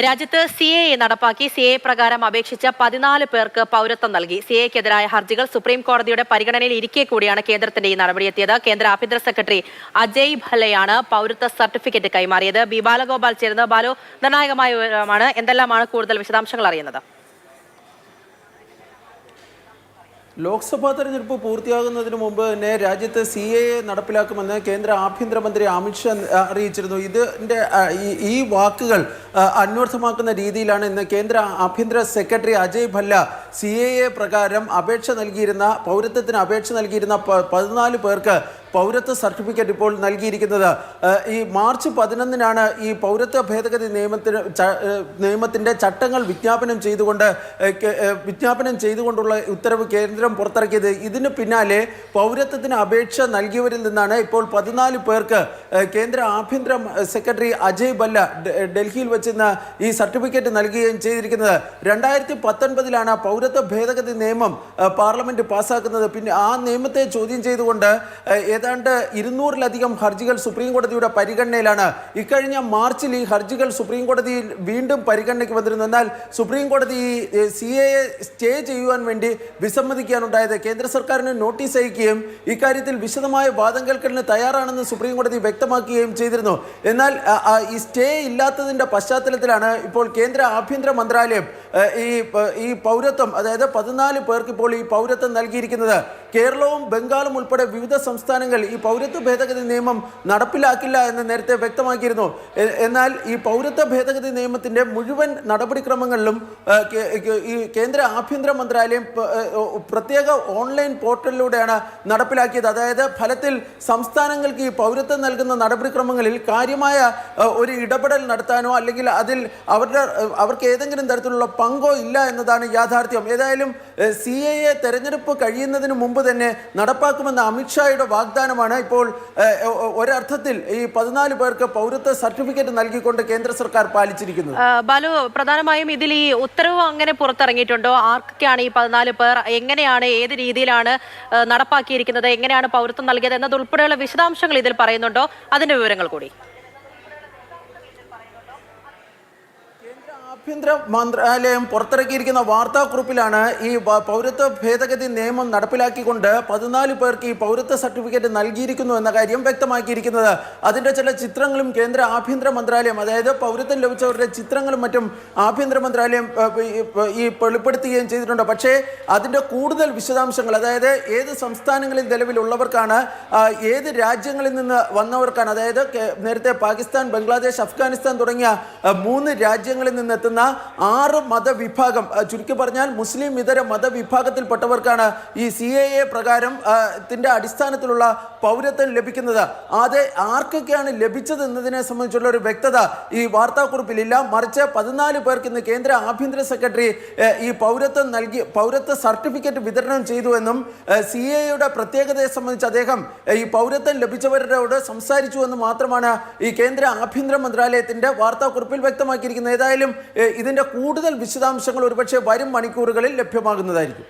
രാജ്യത്ത് CAA നടപ്പാക്കി CAA പ്രകാരം അപേക്ഷിച്ച 14 പേർക്ക് പൗരത്വം നൽകി. CAAക്കെതിരായ ഹർജികൾ സുപ്രീം കോടതിയുടെ പരിഗണനയിൽ ഇരിക്കെ കൂടിയാണ് കേന്ദ്രത്തിന്റെ ഈ നടപടിയെത്തിയത്. കേന്ദ്ര ആഭ്യന്തര സെക്രട്ടറി അജയ് ഭല്ലയാണ് പൗരത്വ സർട്ടിഫിക്കറ്റ് കൈമാറിയത്. ബി ബാലഗോപാൽ ചേരുന്നത്. ബാലു, നിർണായകമായ വിവരമാണ്. എന്തെല്ലാമാണ് കൂടുതൽ വിശദാംശങ്ങൾ അറിയുന്നത്? ലോക്സഭാ തെരഞ്ഞെടുപ്പ് പൂർത്തിയാകുന്നതിന് മുമ്പ് തന്നെ രാജ്യത്ത് CAA നടപ്പിലാക്കുമെന്ന് കേന്ദ്ര ആഭ്യന്തരമന്ത്രി അമിത്ഷാ അറിയിച്ചിരുന്നു. ഇതിൻ്റെ ഈ വാക്കുകൾ അന്വർത്ഥമാക്കുന്ന രീതിയിലാണ് ഇന്ന് കേന്ദ്ര ആഭ്യന്തര സെക്രട്ടറി അജയ് ഭല്ല CAA പ്രകാരം പൗരത്വത്തിന് അപേക്ഷ നൽകിയിരുന്ന 14 പേർക്ക് പൗരത്വ സർട്ടിഫിക്കറ്റ് ഇപ്പോൾ നൽകിയിരിക്കുന്നത്. ഈ മാർച്ച് 11-നാണ് ഈ പൗരത്വ ഭേദഗതി നിയമത്തിൻ്റെ ചട്ടങ്ങൾ വിജ്ഞാപനം ചെയ്തുകൊണ്ടുള്ള ഉത്തരവ് കേന്ദ്രം പുറത്തിറക്കിയത്. ഇതിന് പിന്നാലെ പൗരത്വത്തിന് അപേക്ഷ നൽകിയവരിൽ നിന്നാണ് ഇപ്പോൾ 14 പേർക്ക് കേന്ദ്ര ആഭ്യന്തര സെക്രട്ടറി അജയ് ഭല്ല ഡൽഹിയിൽ വെച്ചിരുന്ന ഈ സർട്ടിഫിക്കറ്റ് നൽകുകയും ചെയ്തിരിക്കുന്നത്. 2019-ലാണ് പൗരത്വ ഭേദഗതി നിയമം പാർലമെന്റ് പാസ്സാക്കുന്നത്. പിന്നെ ആ നിയമത്തെ ചോദ്യം ചെയ്തുകൊണ്ട് ഏതാണ്ട് 200-ലധികം ഹർജികൾ സുപ്രീം കോടതിയുടെ പരിഗണനയിലാണ്. ഇക്കഴിഞ്ഞ മാർച്ചിൽ ഈ ഹർജികൾ സുപ്രീം കോടതിയിൽ വീണ്ടും പരിഗണനയ്ക്ക് വന്നിരുന്നു. എന്നാൽ സുപ്രീം കോടതി CAA സ്റ്റേ ചെയ്യുവാൻ വേണ്ടി വിസമ്മതിക്കാനുണ്ടായത്. കേന്ദ്ര സർക്കാരിന് നോട്ടീസ് അയക്കുകയും ഇക്കാര്യത്തിൽ വിശദമായ വാദം കേൾക്കലിന് തയ്യാറാണെന്ന് സുപ്രീം കോടതി വ്യക്തമാക്കുകയും ചെയ്തിരുന്നു. എന്നാൽ ഈ സ്റ്റേ ഇല്ലാത്തതിൻ്റെ പശ്ചാത്തലത്തിലാണ് ഇപ്പോൾ കേന്ദ്ര ആഭ്യന്തര മന്ത്രാലയം ഈ പൗരത്വം, അതായത് 14 പേർക്ക് ഇപ്പോൾ ഈ പൗരത്വം നൽകിയിരിക്കുന്നത്. കേരളവും ബംഗാളും ഉൾപ്പെടെ വിവിധ സംസ്ഥാനങ്ങൾ ഈ പൗരത്വ ഭേദഗതി നിയമം നടപ്പിലാക്കില്ല എന്ന് നേരത്തെ വ്യക്തമാക്കിയിരുന്നു. എന്നാൽ ഈ പൗരത്വ ഭേദഗതി നിയമത്തിന്റെ മുഴുവൻ നടപടിക്രമങ്ങളിലും ഈ കേന്ദ്ര ആഭ്യന്തര മന്ത്രാലയം പ്രത്യേക ഓൺലൈൻ പോർട്ടലിലൂടെയാണ് നടപ്പിലാക്കിയത്. അതായത് ഫലത്തിൽ സംസ്ഥാനങ്ങൾക്ക് ഈ പൗരത്വം നൽകുന്ന നടപടിക്രമങ്ങളിൽ കാര്യമായ ഒരു ഇടപെടൽ നടത്താനോ അല്ലെങ്കിൽ അതിൽ അവർക്ക് ഏതെങ്കിലും തരത്തിലുള്ള പങ്കോ ഇല്ല എന്നതാണ് യാഥാർത്ഥ്യം. ഏതായാലും CAA തെരഞ്ഞെടുപ്പ് കഴിയുന്നതിന് മുമ്പ് തന്നെ നടപ്പാക്കുമെന്ന അമിത്ഷായുടെ വാഗ്ദാനമാണ് ഇപ്പോൾ ഒരർത്ഥത്തിൽ ഈ 14 പേർക്ക് പൗരത്വ സർട്ടിഫിക്കറ്റ് നൽകിക്കൊണ്ട് കേന്ദ്ര സർക്കാർ പാലിച്ചിരിക്കുന്നത്. ബാലു, പ്രധാനമായും ഇതിൽ ഈ ഉത്തരവ് അങ്ങനെ പുറത്തിറങ്ങിയിട്ടുണ്ടോ? ആർക്കൊക്കെയാണ് ഈ 14 പേർ, എങ്ങനെയാണ്, ഏത് രീതിയിലാണ് നടപ്പാക്കിയിരിക്കുന്നത്, എങ്ങനെയാണ് പൗരത്വം നൽകിയത് എന്നതുൾപ്പെടെയുള്ള വിശദാംശങ്ങൾ ഇതിൽ പറയുന്നുണ്ടോ? അതിന്റെ വിവരങ്ങൾ കൂടി. ആഭ്യന്തര മന്ത്രാലയം പുറത്തിറക്കിയിരിക്കുന്ന വാർത്താക്കുറിപ്പിലാണ് ഈ പൗരത്വ ഭേദഗതി നിയമം നടപ്പിലാക്കിക്കൊണ്ട് 14 പേർക്ക് ഈ പൗരത്വ സർട്ടിഫിക്കറ്റ് നൽകിയിരിക്കുന്നു എന്ന കാര്യം വ്യക്തമാക്കിയിരിക്കുന്നത്. അതിൻ്റെ ചില ചിത്രങ്ങളും കേന്ദ്ര ആഭ്യന്തര മന്ത്രാലയം, അതായത് പൗരത്വം ലഭിച്ചവരുടെ ചിത്രങ്ങളും മറ്റും ആഭ്യന്തര മന്ത്രാലയം ഈ വെളിപ്പെടുത്തുകയും ചെയ്തിട്ടുണ്ട്. പക്ഷേ അതിൻ്റെ കൂടുതൽ വിശദാംശങ്ങൾ, അതായത് ഏത് സംസ്ഥാനങ്ങളിൽ നിലവിലുള്ളവർക്കാണ്, ഏത് രാജ്യങ്ങളിൽ നിന്ന് വന്നവർക്കാണ്, അതായത് നേരത്തെ പാകിസ്ഥാൻ, ബംഗ്ലാദേശ്, അഫ്ഗാനിസ്ഥാൻ തുടങ്ങിയ 3 രാജ്യങ്ങളിൽ നിന്ന് എത്തുന്ന 6 മതവിഭാഗം, ചുരുക്കി പറഞ്ഞാൽ മുസ്ലിം ഇതര മതവിഭാഗത്തിൽപ്പെട്ടവർക്കാണ് ഈ CAA പ്രകാരം അടിസ്ഥാനത്തിലുള്ള പൗരത്വം ലഭിക്കുന്നത്. അത് ആർക്കൊക്കെയാണ് ലഭിച്ചത് എന്നതിനെ സംബന്ധിച്ചുള്ള ഒരു വ്യക്തത ഈ വാർത്താക്കുറിപ്പിലില്ല. മറിച്ച് 14 പേർക്ക് ഇന്ന് കേന്ദ്ര ആഭ്യന്തര സെക്രട്ടറി ഈ പൗരത്വ സർട്ടിഫിക്കറ്റ് വിതരണം ചെയ്തുവെന്നും CAA പ്രത്യേകതയെ സംബന്ധിച്ച് അദ്ദേഹം ഈ പൗരത്വം ലഭിച്ചവരോട് സംസാരിച്ചു എന്ന് മാത്രമാണ് ഈ കേന്ദ്ര ആഭ്യന്തര മന്ത്രാലയത്തിന്റെ വാർത്താക്കുറിപ്പിൽ വ്യക്തമാക്കിയിരിക്കുന്നത്. ഏതായാലും ഇതിന്റെ കൂടുതൽ വിശദാംശങ്ങൾ ഒരുപക്ഷെ വരും മണിക്കൂറുകളിൽ ലഭ്യമാകുന്നതായിരിക്കും.